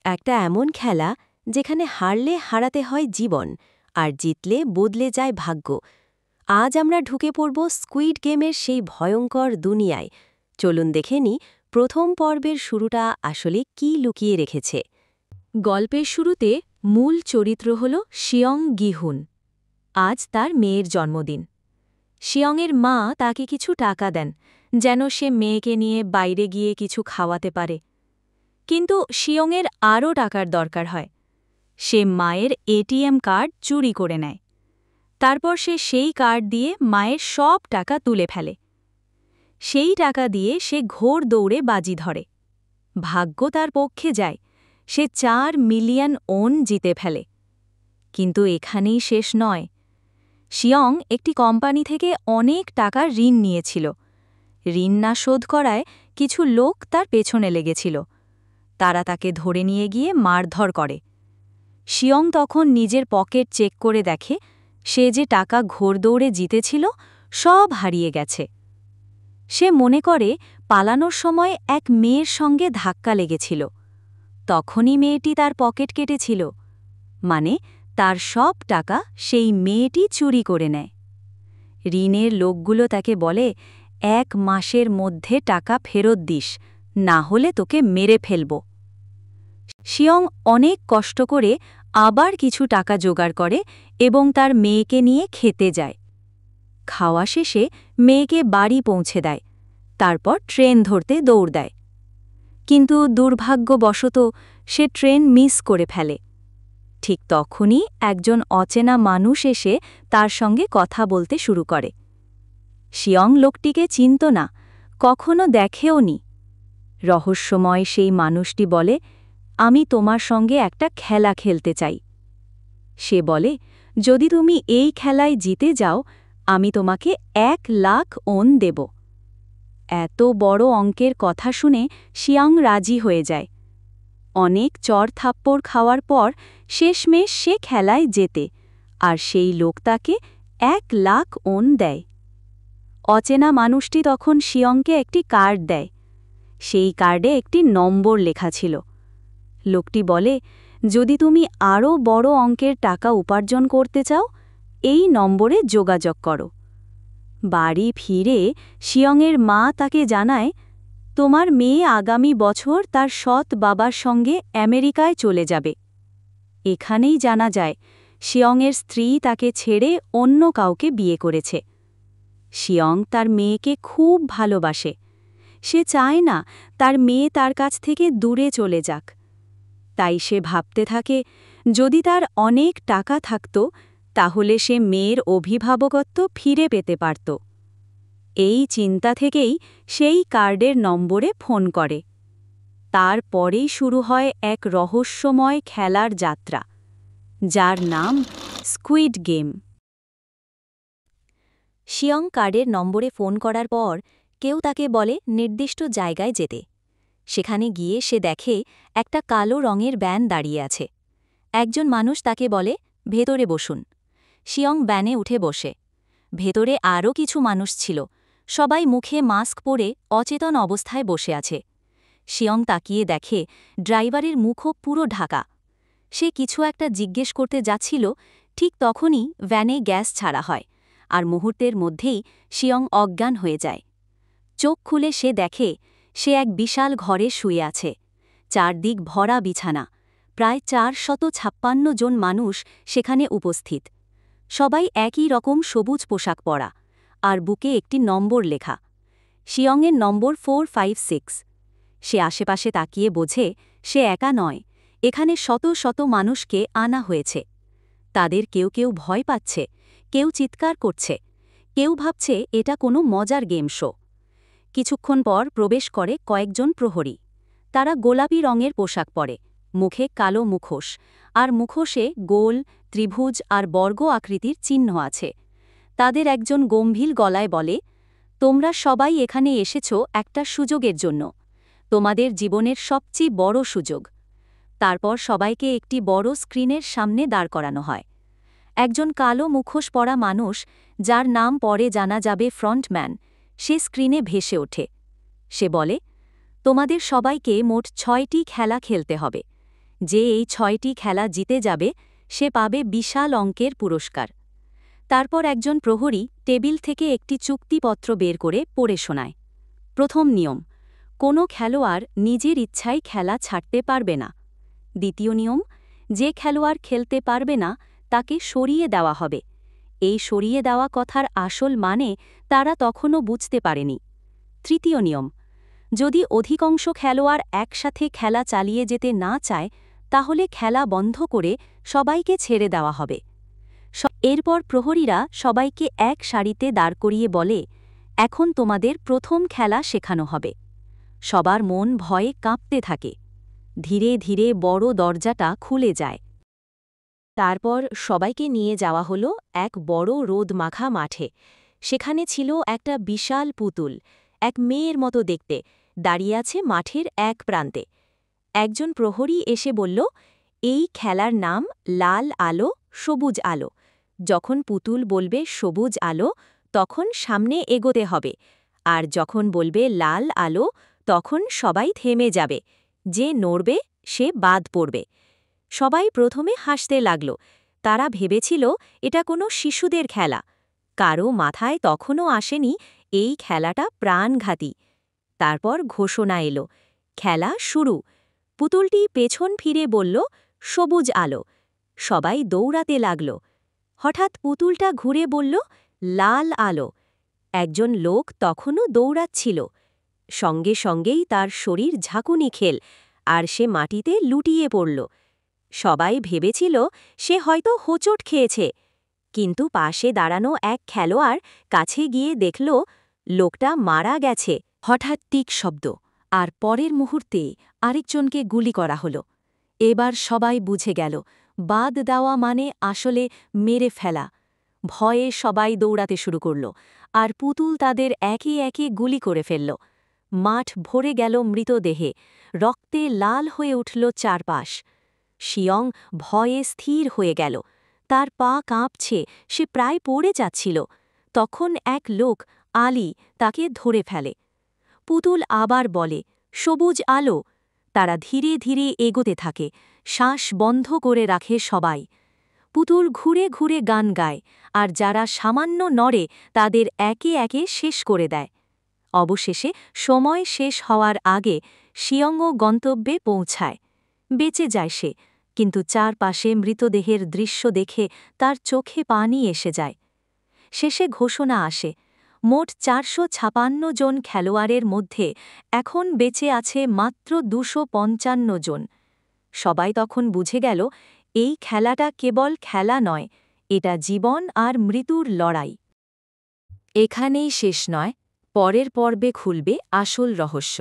একটা এমন খেলা যেখানে হারলে হারাতে হয় জীবন আর জিতলে বদলে যায় ভাগ্য। আজ আমরা ঢুকে পড়ব স্কুইড গেমের সেই ভয়ঙ্কর দুনিয়ায়। চলুন দেখে নিই প্রথম পর্বের শুরুটা আসলে কী লুকিয়ে রেখেছে। গল্পের শুরুতে মূল চরিত্র হল শিয়ং গিহুন। আজ তার মেয়ের জন্মদিন। শিয়ংয়ের মা তাকে কিছু টাকা দেন যেন সে মেয়েকে নিয়ে বাইরে গিয়ে কিছু খাওয়াতে পারে। কিন্তু শিয়ংয়ের আরও টাকার দরকার হয়। সে মায়ের এটিএম কার্ড চুরি করে নেয়। তারপর সে সেই কার্ড দিয়ে মায়ের সব টাকা তুলে ফেলে। সেই টাকা দিয়ে সে ঘোর দৌড়ে বাজি ধরে। ভাগ্য তার পক্ষে যায়, সে 4 মিলিয়ন ওন জিতে ফেলে। কিন্তু এখানেই শেষ নয়। শিয়ং একটি কোম্পানি থেকে অনেক টাকার ঋণ নিয়েছিল। ঋণ না শোধ করায় কিছু লোক তার পেছনে লেগেছিল। তারা তাকে ধরে নিয়ে গিয়ে মারধর করে। শিয়ং তখন নিজের পকেট চেক করে দেখে সে যে টাকা ঘোড়দৌড়ে জিতেছিল সব হারিয়ে গেছে। সে মনে করে পালানোর সময় এক মেয়ের সঙ্গে ধাক্কা লেগেছিল। তখনই মেয়েটি তার পকেট কেটেছিল। মানে তার সব টাকা সেই মেয়েটি চুরি করে নেয়। ঋণের লোকগুলো তাকে বলে 1 মাসের মধ্যে টাকা ফেরত দিস, না হলে তোকে মেরে ফেলব। শিয়ং অনেক কষ্ট করে আবার কিছু টাকা জোগাড় করে এবং তার মেয়েকে নিয়ে খেতে যায়। খাওয়া শেষে মেয়েকে বাড়ি পৌঁছে দেয়। তারপর ট্রেন ধরতে দৌড় দেয়। কিন্তু দুর্ভাগ্যবশত সে ট্রেন মিস করে ফেলে। ঠিক তখনই একজন অচেনা মানুষ এসে তার সঙ্গে কথা বলতে শুরু করে। শিয়ং লোকটিকে চিনত না, কখনো দেখেও নি। রহস্যময় সেই মানুষটি বলে, আমি তোমার সঙ্গে একটা খেলা খেলতে চাই। সে বলে, যদি তুমি এই খেলায় জিতে যাও আমি তোমাকে 1 লাখ ওন দেব। এত বড় অঙ্কের কথা শুনে শিয়ং রাজি হয়ে যায়। অনেক চড় থাপ্পড় খাওয়ার পর শেষমেশ সে খেলায় জেতে, আর সেই লোক তাকে 1 লাখ ওন দেয়। অচেনা মানুষটি তখন শিয়ংকে একটি কার্ড দেয়। সেই কার্ডে একটি নম্বর লেখা ছিল। লোকটি বলে, যদি তুমি আরও বড় অঙ্কের টাকা উপার্জন করতে চাও এই নম্বরে যোগাযোগ করো। বাড়ি ফিরে শিয়ংয়ের মা তাকে জানায়, তোমার মেয়ে আগামী বছর তার সৎ বাবার সঙ্গে আমেরিকায় চলে যাবে। এখানেই জানা যায় শিয়ংয়ের স্ত্রী তাকে ছেড়ে অন্য কাউকে বিয়ে করেছে। শিয়ং তার মেয়েকে খুব ভালোবাসে। সে চায় না তার মেয়ে তার কাছ থেকে দূরে চলে যাক। তাই সে ভাবতে থাকে, যদি তার অনেক টাকা থাকত তাহলে সে মেয়ের অভিভাবকত্ব ফিরে পেতে পারত। এই চিন্তা থেকেই সেই কার্ডের নম্বরে ফোন করে। তারপরেই শুরু হয় এক রহস্যময় খেলার যাত্রা, যার নাম স্কুইড গেম। শিয়ং কার্ডের নম্বরে ফোন করার পর কেউ তাকে বলে নির্দিষ্ট জায়গায় যেতে। সেখানে গিয়ে সে দেখে একটা কালো রঙের ভ্যান দাঁড়িয়ে আছে। একজন মানুষ তাকে বলে, ভেতরে বসুন। শিয়ং ভ্যানে উঠে বসে। ভেতরে আরও কিছু মানুষ ছিল, সবাই মুখে মাস্ক পরে অচেতন অবস্থায় বসে আছে। শিয়ং তাকিয়ে দেখে ড্রাইভারের মুখও পুরো ঢাকা। সে কিছু একটা জিজ্ঞেস করতে যাচ্ছিল, ঠিক তখনই ভ্যানে গ্যাস ছাড়া হয়, আর মুহূর্তের মধ্যেই শিয়ং অজ্ঞান হয়ে যায়। চোখ খুলে সে দেখে সে এক বিশাল ঘরে শুয়ে আছে। চারদিক ভরা বিছানা। প্রায় 456 জন মানুষ সেখানে উপস্থিত। সবাই একই রকম সবুজ পোশাক পরা, আর বুকে একটি নম্বর লেখা। শিয়ংয়ের নম্বর 456। সে আশেপাশে তাকিয়ে বোঝে সে একা নয়, এখানে শত শত মানুষকে আনা হয়েছে। তাদের কেউ কেউ ভয় পাচ্ছে, কেউ চিৎকার করছে, কেউ ভাবছে এটা কোনো মজার গেম শো। কিছুক্ষণ পর প্রবেশ করে কয়েকজন প্রহরী। তারা গোলাপি রঙের পোশাক পরে, মুখে কালো মুখোশ, আর মুখোশে গোল, ত্রিভুজ আর বর্গ আকৃতির চিহ্ন আছে। তাদের একজন গম্ভীর গলায় বলে, তোমরা সবাই এখানে এসেছ একটা সুযোগের জন্য, তোমাদের জীবনের সবচেয়ে বড় সুযোগ। তারপর সবাইকে একটি বড় স্ক্রিনের সামনে দাঁড় করানো হয়। একজন কালো মুখোশ পরা মানুষ, যার নাম পরে জানা যাবে ফ্রন্টম্যান, সে স্ক্রিনে ভেসে ওঠে। সে বলে, তোমাদের সবাইকে মোট 6টি খেলা খেলতে হবে, যে এই 6টি খেলা জিতে যাবে সে পাবে বিশাল অঙ্কের পুরস্কার। তারপর একজন প্রহরী টেবিল থেকে একটি চুক্তিপত্র বের করে পড়ে শোনায়। প্রথম নিয়ম, কোনো খেলোয়াড় নিজের ইচ্ছায় খেলা ছাড়তে পারবে না। দ্বিতীয় নিয়ম, যে খেলোয়াড় খেলতে পারবে না তাকে সরিয়ে দেওয়া হবে। এই সরিয়ে দেওয়া কথার আসল মানে তারা তখনও বুঝতে পারেনি। তৃতীয় নিয়ম, যদি অধিকাংশ খেলোয়াড় একসাথে খেলা চালিয়ে যেতে না চায় তাহলে খেলা বন্ধ করে সবাইকে ছেড়ে দেওয়া হবে। এরপর প্রহরীরা সবাইকে এক সারিতে দাঁড় করিয়ে বলে, এখন তোমাদের প্রথম খেলা শেখানো হবে। সবার মন ভয়ে কাঁপতে থাকে। ধীরে ধীরে বড় দরজাটা খুলে যায়। তারপর সবাইকে নিয়ে যাওয়া হলো এক বড় রোদমাখা মাঠে। সেখানে ছিল একটা বিশাল পুতুল, এক মেয়ের মতো দেখতে, দাঁড়িয়ে আছে মাঠের এক প্রান্তে। একজন প্রহরী এসে বলল, এই খেলার নাম লাল আলো সবুজ আলো। যখন পুতুল বলবে সবুজ আলো তখন সামনে এগোতে হবে, আর যখন বলবে লাল আলো তখন সবাই থেমে যাবে। যে নড়বে সে বাদ পড়বে। সবাই প্রথমে হাসতে লাগল। তারা ভেবেছিল এটা কোনো শিশুদের খেলা। কারও মাথায় তখনও আসেনি এই খেলাটা প্রাণঘাতী। তারপর ঘোষণা এলো, খেলা শুরু। পুতুলটি পেছন ফিরে বলল, সবুজ আলো। সবাই দৌড়াতে লাগল। হঠাৎ পুতুলটা ঘুরে বলল, লাল আলো। একজন লোক তখনও দৌড়াচ্ছিল। সঙ্গে সঙ্গেই তার শরীর ঝাঁকুনি খেল, আর সে মাটিতে লুটিয়ে পড়ল। সবাই ভেবেছিল সে হয়তো হোঁচট খেয়েছে, কিন্তু পাশে দাঁড়ানো এক খেলোয়াড় কাছে গিয়ে দেখল লোকটা মারা গেছে। হঠাৎ টিক শব্দ, আর পরের মুহূর্তে আরেকজনকে গুলি করা হল। এবার সবাই বুঝে গেল বাদ দেওয়া মানে আসলে মেরে ফেলা। ভয়ে সবাই দৌড়াতে শুরু করল, আর পুতুল তাদের একে একে গুলি করে ফেলল। মাঠ ভরে গেল মৃতদেহে, রক্তে লাল হয়ে উঠল চারপাশ। শিয়ং ভয়ে স্থির হয়ে গেল। তার পা কাঁপছে, সে প্রায় পড়ে যাচ্ছিল। তখন এক লোক, আলী, তাকে ধরে ফেলে। পুতুল আবার বলে, সবুজ আলো। তারা ধীরে ধীরে এগোতে থাকে, শ্বাস বন্ধ করে রাখে সবাই। পুতুল ঘুরে ঘুরে গান গায়, আর যারা সামান্য নড়ে তাদের একে একে শেষ করে দেয়। অবশেষে সময় শেষ হওয়ার আগে শিয়ংও গন্তব্যে পৌঁছায়। বেঁচে যায় সে, কিন্তু চারপাশে মৃতদেহের দৃশ্য দেখে তার চোখে পানি এসে যায়। শেষে ঘোষণা আসে, মোট 456 জন খেলোয়াড়ের মধ্যে এখন বেঁচে আছে মাত্র 255 জন। সবাই তখন বুঝে গেল এই খেলাটা কেবল খেলা নয়, এটা জীবন আর মৃত্যুর লড়াই। এখানেই শেষ নয়, পরের পর্বে খুলবে আসল রহস্য।